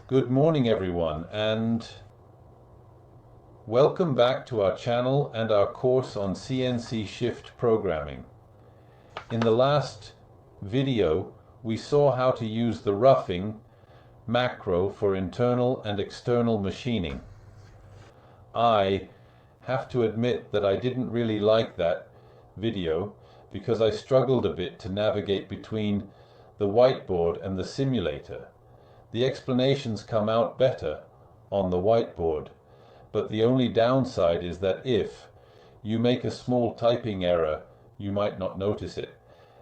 Good morning everyone, and welcome back to our channel and our course on CNC shift programming. In the last video we saw how to use the roughing macro for internal and external machining. I have to admit that I didn't really like that video because I struggled a bit to navigate between the whiteboard and the simulator. The explanations come out better on the whiteboard, but the only downside is that if you make a small typing error, you might not notice it.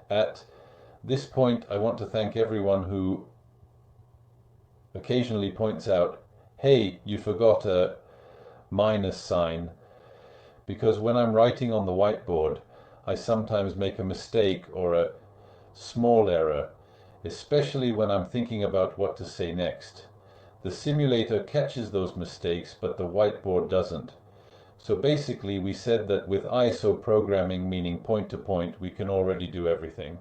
At this point, I want to thank everyone who occasionally points out, hey, you forgot a minus sign, because when I'm writing on the whiteboard, I sometimes make a mistake or a small error, especially when I'm thinking about what to say next. The simulator catches those mistakes, but the whiteboard doesn't. So basically we said that with ISO programming, meaning point to point, we can already do everything.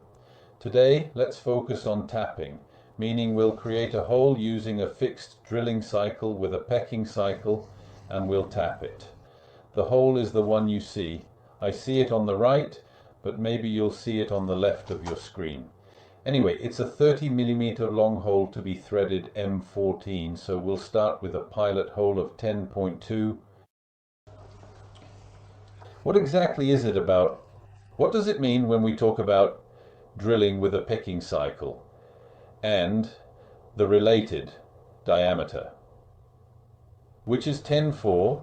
Today let's focus on tapping, meaning we'll create a hole using a fixed drilling cycle with a pecking cycle, and we'll tap it. The hole is the one you see. I see it on the right, but maybe you'll see it on the left of your screen. Anyway, it's a 30mm long hole to be threaded M14, so we'll start with a pilot hole of 10.2. What exactly is it about? What does it mean when we talk about drilling with a pecking cycle and the related diameter, which is 10.4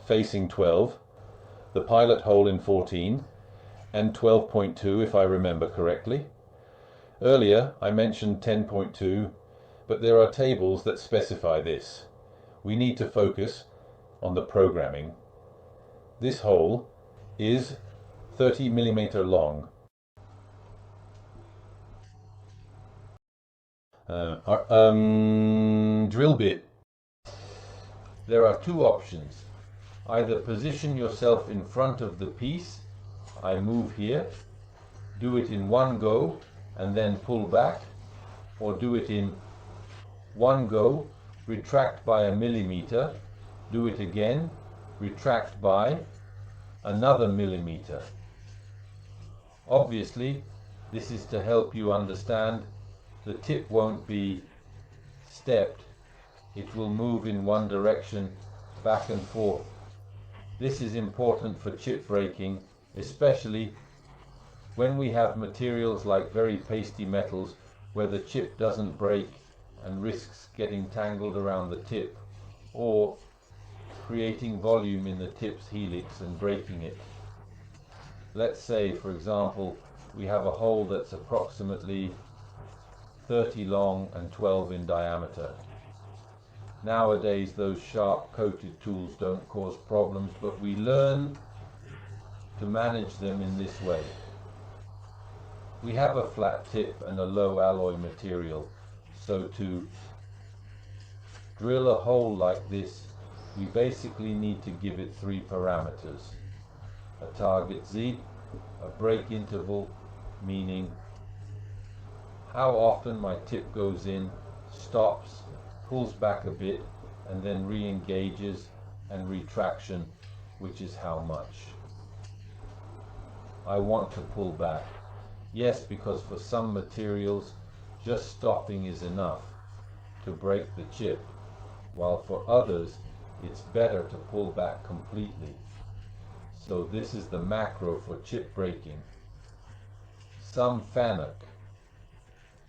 facing 12, the pilot hole in 14, and 12.2 if I remember correctly. Earlier I mentioned 10.2, but there are tables that specify this. We need to focus on the programming. This hole is 30mm long. Drill bit. There are two options. Either position yourself in front of the piece, I move here, do it in one go, and then pull back, or do it in one go, retract by 1 millimeter, do it again, retract by another millimeter. Obviously, this is to help you understand the tip won't be stepped, it will move in one direction back and forth. This is important for chip breaking, especially when we have materials like very pasty metals where the chip doesn't break and risks getting tangled around the tip or creating volume in the tip's helix and breaking it. Let's say, for example, we have a hole that's approximately 30 long and 12 in diameter. Nowadays those sharp coated tools don't cause problems, but we learn to manage them in this way. We have a flat tip and a low alloy material, so to drill a hole like this, we basically need to give it three parameters. A target Z, a break interval, meaning how often my tip goes in, stops, pulls back a bit, and then re-engages, and retraction, which is how much. I want to pull back. Yes, because for some materials, just stopping is enough to break the chip, while for others, it's better to pull back completely. So this is the macro for chip breaking. Some FANUC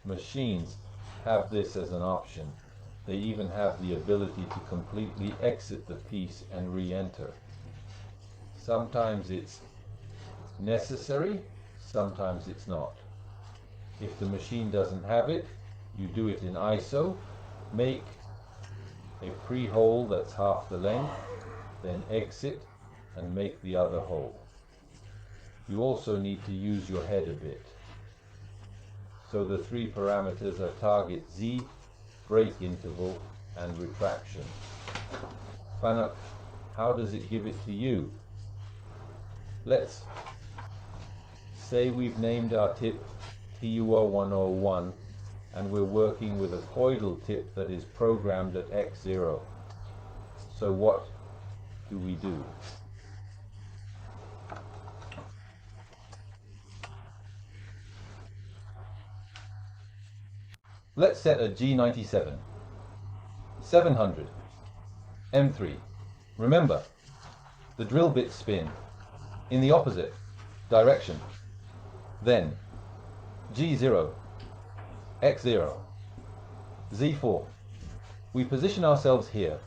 machines have this as an option. They even have the ability to completely exit the piece and re-enter. Sometimes it's necessary, sometimes it's not. If the machine doesn't have it, you do it in ISO, make a pre-hole that's half the length, then exit and make the other hole. You also need to use your head a bit. So the three parameters are target Z, break interval, and retraction. Fanak, how does it give it to you? Let's say we've named our tip TUR101 and we're working with a coidal tip that is programmed at X0. So what do we do? Let's set a G97, 700, M3. Remember, the drill bits spin in the opposite direction. Then G0, X0, Z4. We position ourselves here,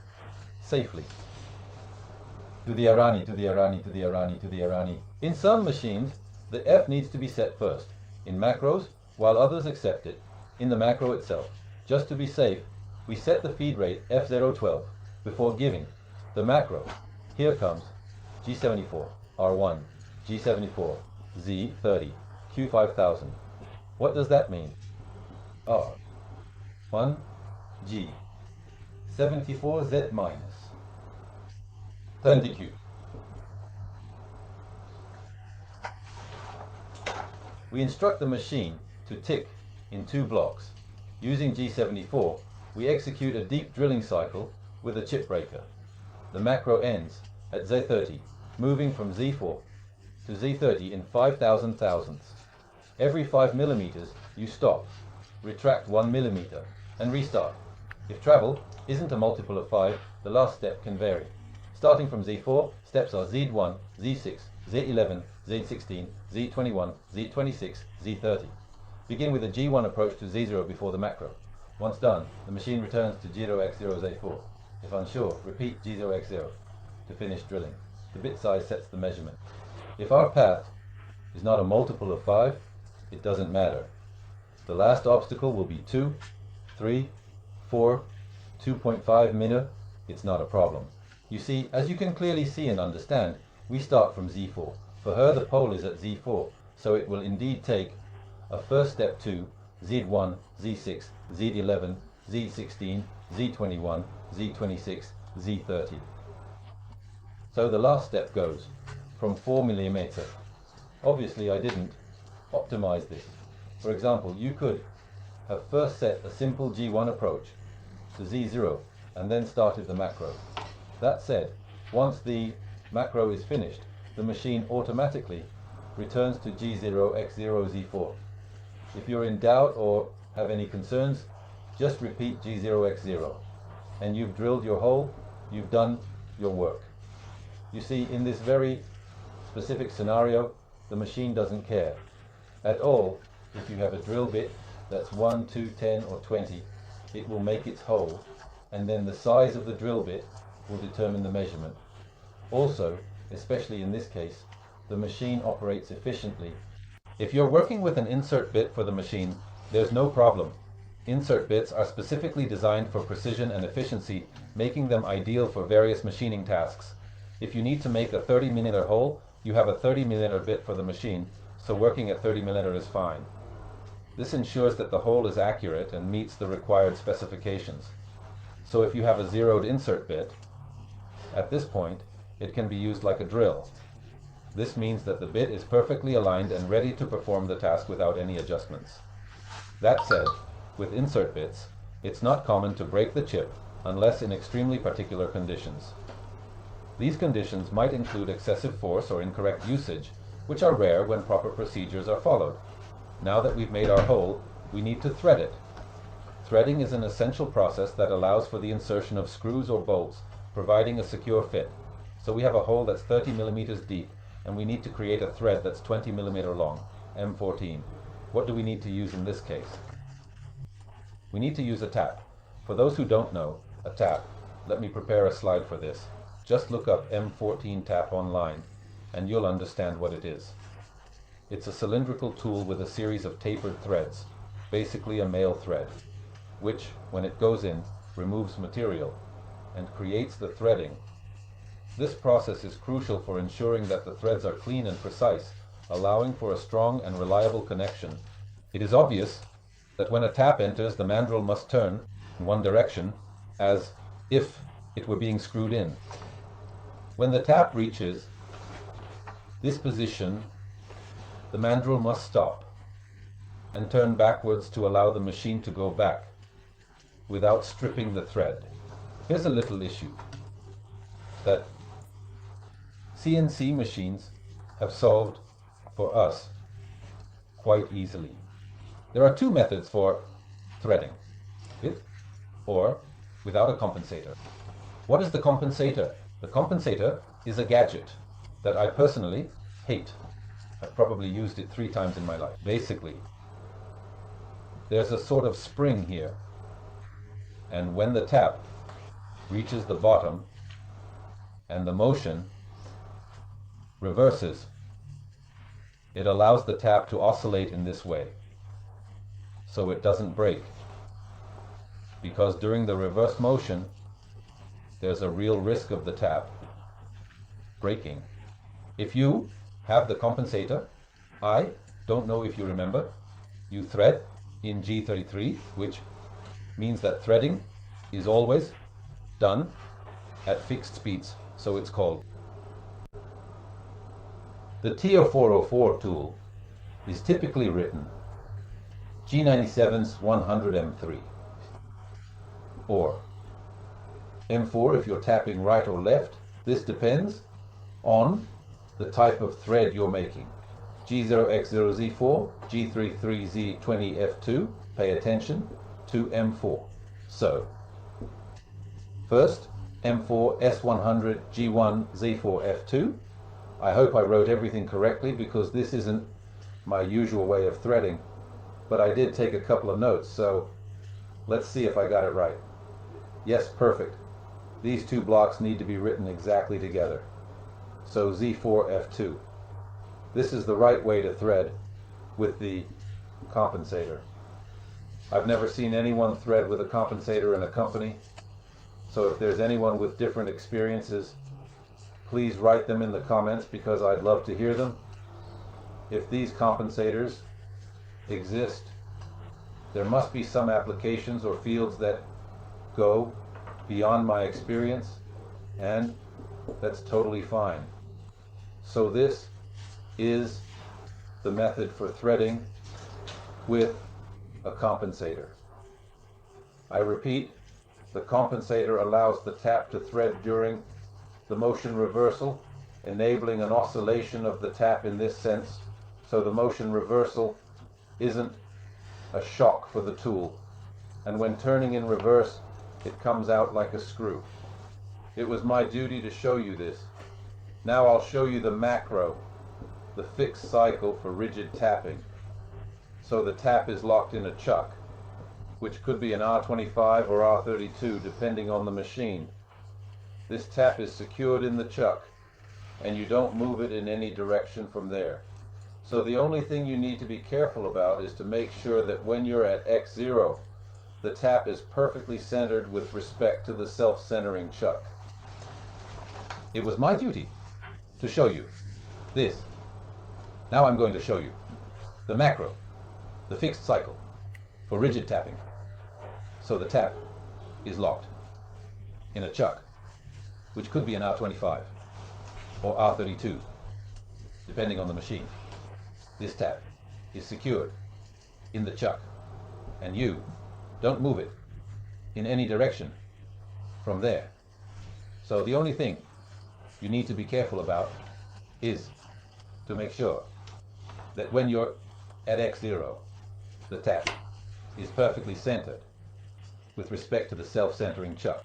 safely. To the Arani, to the Arani, to the Arani, to the Arani. In some machines, the F needs to be set first, in macros, while others accept it, in the macro itself. Just to be safe, we set the feed rate F012 before giving the macro. Here comes G74, R1, G74, Z30, Q5000. What does that mean? R1, G, 74 Z minus, 30 Q. We instruct the machine to tick in 2 blocks. Using G74, we execute a deep drilling cycle with a chip breaker. The macro ends at Z30, moving from Z4 to Z30 in 5,000 thousandths. Every 5 millimeters, you stop, retract 1 millimeter, and restart. If travel isn't a multiple of 5, the last step can vary. Starting from Z4, steps are Z1, Z6, Z11, Z16, Z21, Z26, Z30. Begin with a G1 approach to Z0 before the macro. Once done, the machine returns to 0x0 Z4. If unsure, repeat G0x0 to finish drilling. The bit size sets the measurement. If our path is not a multiple of 5, it doesn't matter. The last obstacle will be 2, 3, 4, 2.5 minute. It's not a problem. You see, as you can clearly see and understand, we start from Z4. For her, the pole is at Z4, so it will indeed take a first step to Z1, Z6, Z11, Z16, Z21, Z26, Z30. So the last step goes from 4 millimeter. Obviously I didn't optimize this. For example, you could have first set a simple G1 approach to Z0 and then started the macro. That said, once the macro is finished, the machine automatically returns to G0x0 Z4. If you're in doubt or have any concerns, just repeat G0x0 and you've drilled your hole, you've done your work. You see, in this very specific scenario, the machine doesn't care at all if you have a drill bit that's 1, 2, 10 or 20. It will make its hole, and then the size of the drill bit will determine the measurement. Also, especially in this case, the machine operates efficiently. If you're working with an insert bit for the machine, there's no problem. Insert bits are specifically designed for precision and efficiency, making them ideal for various machining tasks. If you need to make a 30mm hole, you have a 30mm bit for the machine, so working at 30mm is fine. This ensures that the hole is accurate and meets the required specifications. So if you have a zeroed insert bit, at this point, it can be used like a drill. This means that the bit is perfectly aligned and ready to perform the task without any adjustments. That said, with insert bits, it's not common to break the chip unless in extremely particular conditions. These conditions might include excessive force or incorrect usage, which are rare when proper procedures are followed. Now that we've made our hole, we need to thread it. Threading is an essential process that allows for the insertion of screws or bolts, providing a secure fit. So we have a hole that's 30 millimeters deep, and we need to create a thread that's 20 millimeter long, M14. What do we need to use in this case? We need to use a tap. For those who don't know, a tap, let me prepare a slide for this. Just look up M14 tap online, and you'll understand what it is. It's a cylindrical tool with a series of tapered threads, basically a male thread, which, when it goes in, removes material and creates the threading. This process is crucial for ensuring that the threads are clean and precise, allowing for a strong and reliable connection. It is obvious that when a tap enters, the mandrel must turn in one direction, as if it were being screwed in. When the tap reaches this position, the mandrel must stop and turn backwards to allow the machine to go back without stripping the thread. Here's a little issue that CNC machines have solved for us quite easily. There are two methods for threading, with or without a compensator. What is the compensator? The compensator is a gadget that I personally hate. I've probably used it 3 times in my life. Basically, there's a sort of spring here, and when the tap reaches the bottom and the motion reverses, it allows the tap to oscillate in this way so it doesn't break, because during the reverse motion there's a real risk of the tap breaking. If you have the compensator, I don't know if you remember, you thread in G33, which means that threading is always done at fixed speeds, so it's called. The TO404 tool is typically written G97's 100M3 or M4 if you're tapping right or left. This depends on the type of thread you're making. G0X0Z4, G33Z20F2, pay attention to M4. So, first, M4 S100 G1 Z4F2. I hope I wrote everything correctly because this isn't my usual way of threading, but I did take a couple of notes, so let's see if I got it right. Yes, perfect. These two blocks need to be written exactly together. So Z4F2. This is the right way to thread with the compensator. I've never seen anyone thread with a compensator in a company, so if there's anyone with different experiences, please write them in the comments because I'd love to hear them. If these compensators exist, there must be some applications or fields that go beyond my experience, and that's totally fine. So this is the method for threading with a compensator. I repeat, the compensator allows the tap to thread during the motion reversal, enabling an oscillation of the tap in this sense, so the motion reversal isn't a shock for the tool, and when turning in reverse it comes out like a screw. It was my duty to show you this. Now I'll show you the macro, the fixed cycle for rigid tapping. So the tap is locked in a chuck, which could be an R25 or R32 depending on the machine. This tap is secured in the chuck and you don't move it in any direction from there. So the only thing you need to be careful about is to make sure that when you're at X0, the tap is perfectly centered with respect to the self-centering chuck. It was my duty to show you this. Now I'm going to show you the macro, the fixed cycle for rigid tapping. So the tap is locked in a chuck, which could be an R25 or R32, depending on the machine. This tap is secured in the chuck, and you don't move it in any direction from there. So the only thing you need to be careful about is to make sure that when you're at X0, the tap is perfectly centered with respect to the self-centering chuck.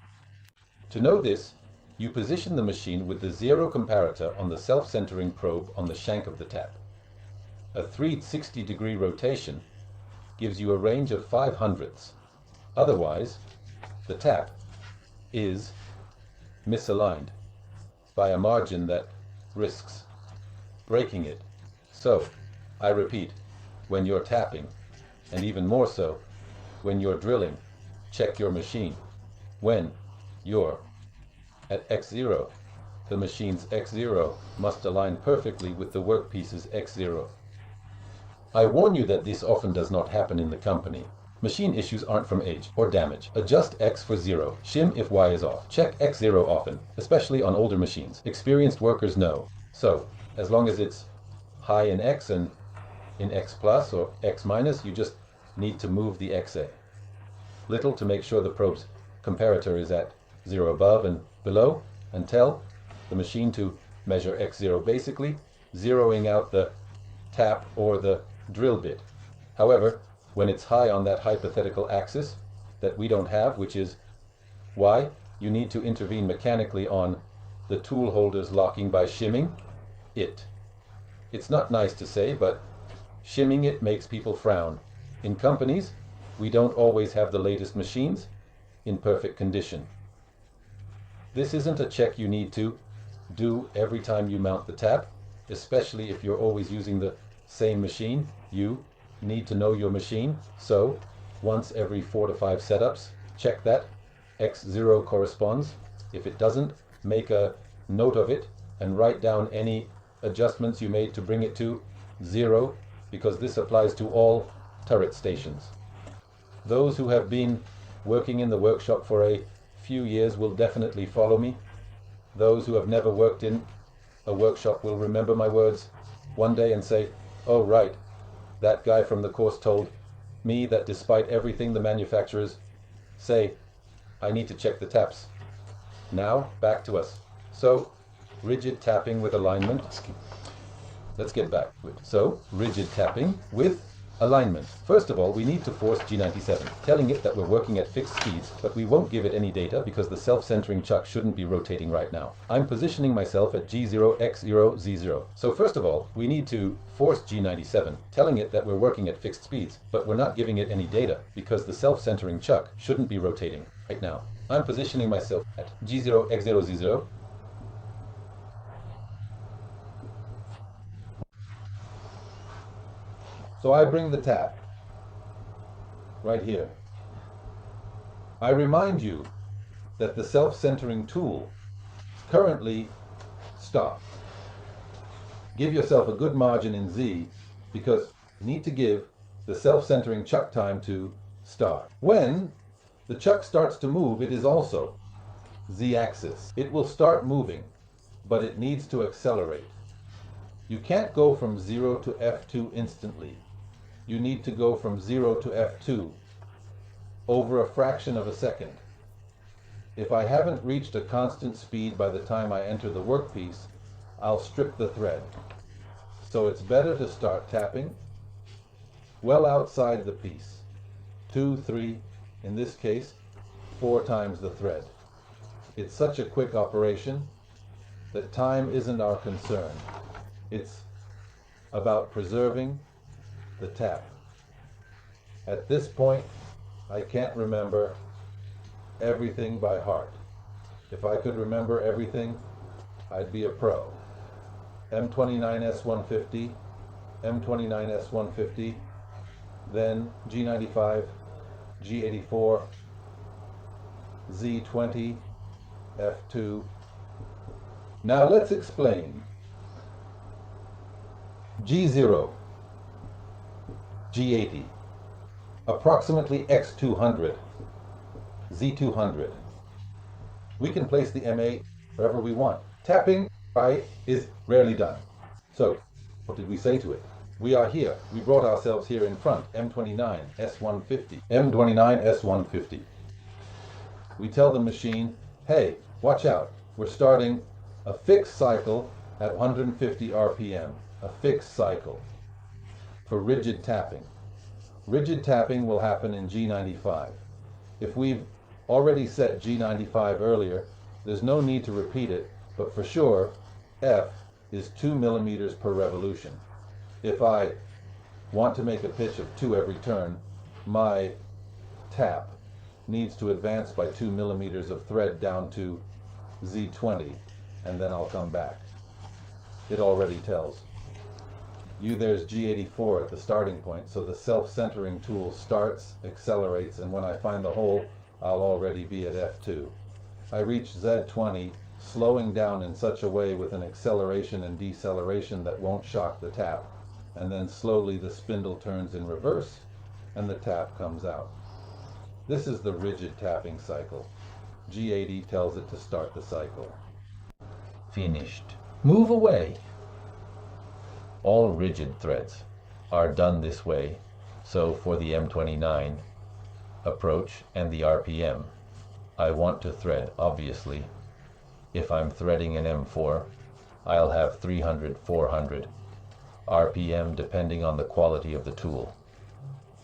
To know this, you position the machine with the 0 comparator on the self-centering probe on the shank of the tap. A 360-degree rotation gives you a range of 0.05. Otherwise, the tap is misaligned by a margin that risks breaking it. So, I repeat, when you're tapping, and even more so, when you're drilling, check your machine. When you're at X0, the machine's X0 must align perfectly with the workpiece's X0. I warn you that this often does not happen in the company. Machine issues aren't from age or damage. Adjust X for 0. Shim if Y is off. Check X0 often, especially on older machines. Experienced workers know. So, as long as it's high in X and in X plus or X minus, you just need to move the XA. Little to make sure the probe's comparator is at 0 above and below, and tell the machine to measure X0, basically zeroing out the tap or the drill bit. However, when it's high on that hypothetical axis that we don't have, which is Y, you need to intervene mechanically on the tool holder's locking by shimming it. It's not nice to say, but shimming it makes people frown. In companies, we don't always have the latest machines in perfect condition. This isn't a check you need to do every time you mount the tap, especially if you're always using the same machine. You need to know your machine, so once every 4 to 5 setups, check that X0 corresponds. If it doesn't, make a note of it and write down any adjustments you made to bring it to 0, because this applies to all turret stations. Those who have been working in the workshop for a few years will definitely follow me. Those who have never worked in a workshop will remember my words one day and say, oh right, that guy from the course told me that despite everything the manufacturers say, I need to check the taps. Now, back to us. So, rigid tapping with alignment. Let's get back to it. So, rigid tapping with alignment. First of all, we need to force G97, telling it that we're working at fixed speeds, but we won't give it any data because the self-centering chuck shouldn't be rotating right now. I'm positioning myself at G0, X0, Z0. So first of all, we need to force G97, telling it that we're working at fixed speeds, but we're not giving it any data because the self-centering chuck shouldn't be rotating right now. I'm positioning myself at G0, X0, Z0. So I bring the tap right here. I remind you that the self-centering tool is currently stopped. Give yourself a good margin in Z because you need to give the self-centering chuck time to start. When the chuck starts to move, it is also Z-axis. It will start moving, but it needs to accelerate. You can't go from 0 to F2 instantly. You need to go from 0 to F2 over a fraction of a second. If I haven't reached a constant speed by the time I enter the workpiece, I'll strip the thread. So it's better to start tapping well outside the piece. 2, 3, in this case, 4 times the thread. It's such a quick operation that time isn't our concern. It's about preserving the tap. At this point, I can't remember everything by heart. If I could remember everything, I'd be a pro. M29S150, M29S150, then G95, G84, Z20, F2. Now let's explain. G0, G80, approximately X200, Z200. We can place the M8 wherever we want. Tapping right is rarely done. So, what did we say to it? We are here. We brought ourselves here in front. M29, S150. M29, S150. We tell the machine, hey, watch out. We're starting a fixed cycle at 150 RPM. A fixed cycle. For rigid tapping. Rigid tapping will happen in G95. If we've already set G95 earlier, there's no need to repeat it, but for sure, F is 2 millimeters per revolution. If I want to make a pitch of 2 every turn, my tap needs to advance by 2 millimeters of thread down to Z20, and then I'll come back. It already tells. There's G84 at the starting point, so the self-centering tool starts, accelerates, and when I find the hole, I'll already be at F2. I reach Z20, slowing down in such a way with an acceleration and deceleration that won't shock the tap, and then slowly the spindle turns in reverse, and the tap comes out. This is the rigid tapping cycle. G80 tells it to start the cycle. Finished. Move away. All rigid threads are done this way, so for the M29 approach and the RPM, I want to thread, obviously. If I'm threading an M4, I'll have 300, 400 RPM depending on the quality of the tool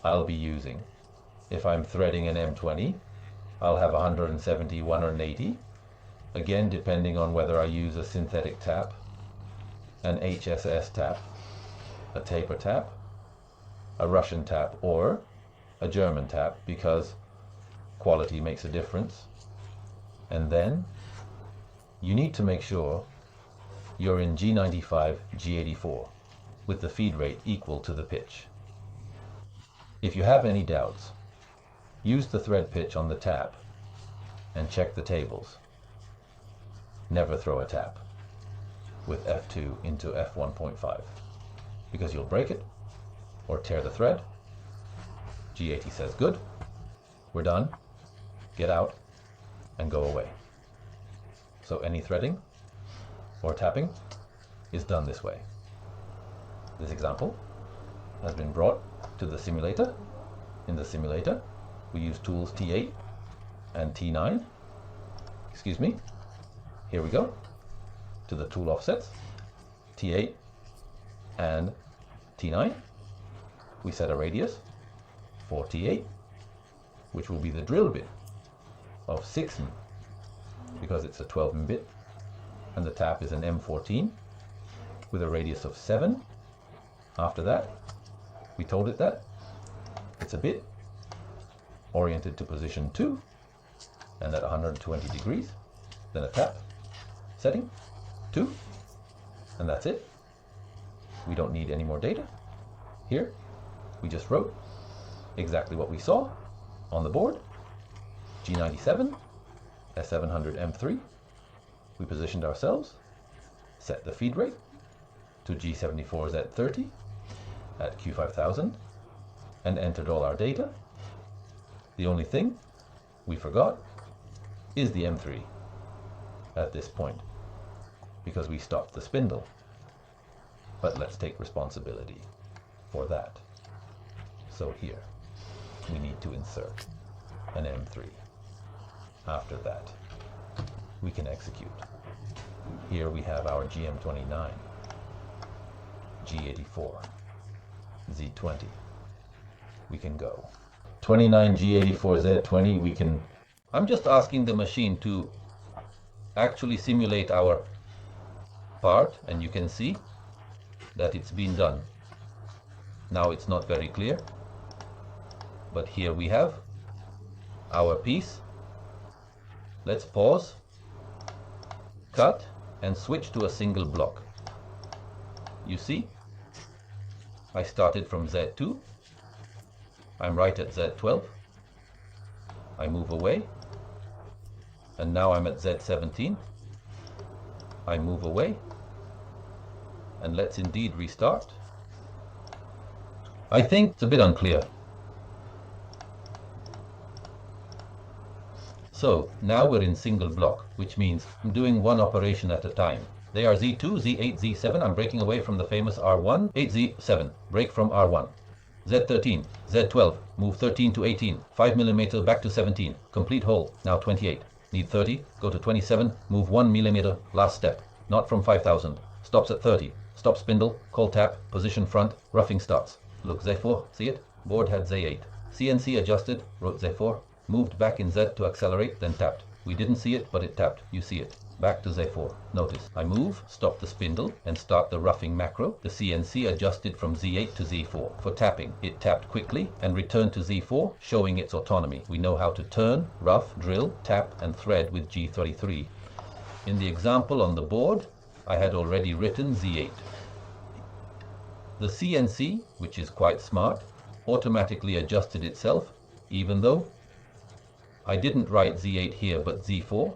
I'll be using. If I'm threading an M20, I'll have 170, 180, again depending on whether I use a synthetic tap, an HSS tap, a taper tap, a Russian tap, or a German tap, because quality makes a difference. And then you need to make sure you're in G95, G84 with the feed rate equal to the pitch. If you have any doubts, use the thread pitch on the tap and check the tables. Never throw a tap with F2 into F1.5 because you'll break it or tear the thread. G80 says good, we're done, get out and go away. So any threading or tapping is done this way. This example has been brought to the simulator. In the simulator, we use tools T8 and T9. Excuse me. Here we go to the tool offsets, T8 and T9. We set a radius for T8, which will be the drill bit of 6 mm, because it's a 12 mm bit, and the tap is an M14 with a radius of 7. After that, we told it that it's a bit oriented to position 2 and at 120 degrees, then a tap setting 2, and that's it. We don't need any more data. Here we just wrote exactly what we saw on the board. G97, S700 M3. We positioned ourselves, set the feed rate to G74 Z30 at Q5000, and entered all our data. The only thing we forgot is the M3 at this point, because we stopped the spindle. But let's take responsibility for that. So here, we need to insert an M3. After that, we can execute. Here we have our GM29, G84, Z20. We can go. 29 G84 Z20, we can... I'm just asking the machine to actually simulate our part, and you can see that it's been done. Now it's not very clear, but here we have our piece. Let's pause, cut, and switch to a single block. You see, I started from Z2. I'm right at Z12. I move away, and now I'm at Z17. I move away, and let's indeed restart. I think it's a bit unclear. So now we're in single block, which means I'm doing one operation at a time. They are Z2, Z8, Z7. I'm breaking away from the famous R1, 8Z7, break from R1. Z13, Z12, move 13 to 18, 5 mm back to 17, complete hole, now 28. Need 30, go to 27, move 1 mm, last step, not from 5000, stops at 30, stop spindle, call tap, position front, roughing starts. Look, Z4, see it? Board had Z8. CNC adjusted, wrote Z4, moved back in Z to accelerate, then tapped. We didn't see it, but it tapped. You see it. Back to Z4. Notice, I move, stop the spindle, and start the roughing macro. The CNC adjusted from Z8 to Z4. For tapping, it tapped quickly and returned to Z4, showing its autonomy. We know how to turn, rough, drill, tap, and thread with G33. In the example on the board, I had already written Z8. The CNC, which is quite smart, automatically adjusted itself, even though I didn't write Z8 here but Z4.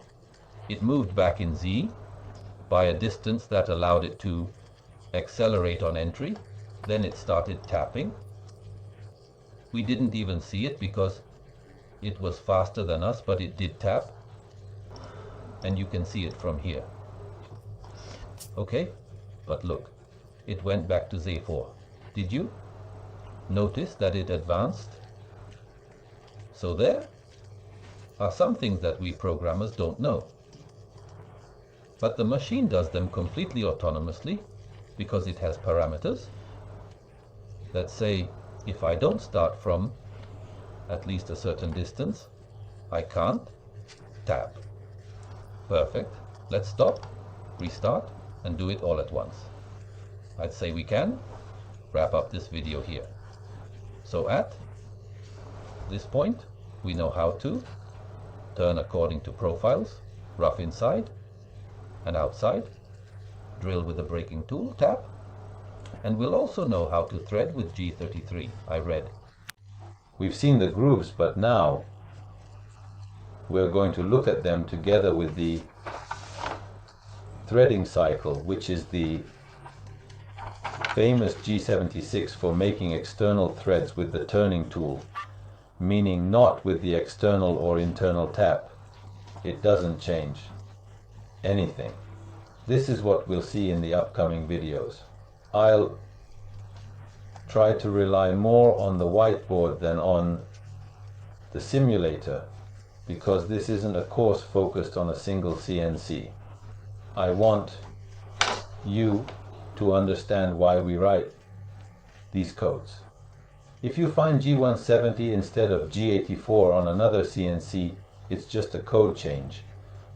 It moved back in Z by a distance that allowed it to accelerate on entry. Then it started tapping. We didn't even see it because it was faster than us, but it did tap. And you can see it from here. Okay, but look, it went back to Z4. Did you notice that it advanced? So there are some things that we programmers don't know. But the machine does them completely autonomously because it has parameters that say if I don't start from at least a certain distance, I can't tap. Perfect. Let's stop, restart, and do it all at once. I'd say we can wrap up this video here. So at this point, we know how to turn according to profiles, rough inside and outside, drill with the breaking tool, tap, and we'll also know how to thread with G33, I read. We've seen the grooves, but now we're going to look at them together with the threading cycle, which is the famous G76 for making external threads with the turning tool, meaning not with the external or internal tap. It doesn't change anything. This is what we'll see in the upcoming videos. I'll try to rely more on the whiteboard than on the simulator, because this isn't a course focused on a single CNC. I want you to understand why we write these codes. If you find G170 instead of G84 on another CNC, it's just a code change.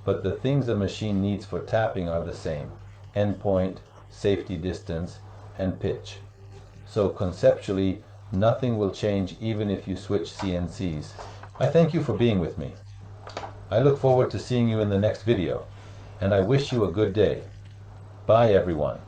But the things a machine needs for tapping are the same: endpoint, safety distance, and pitch. So conceptually, nothing will change even if you switch CNCs. I thank you for being with me. I look forward to seeing you in the next video, and I wish you a good day. Bye everyone.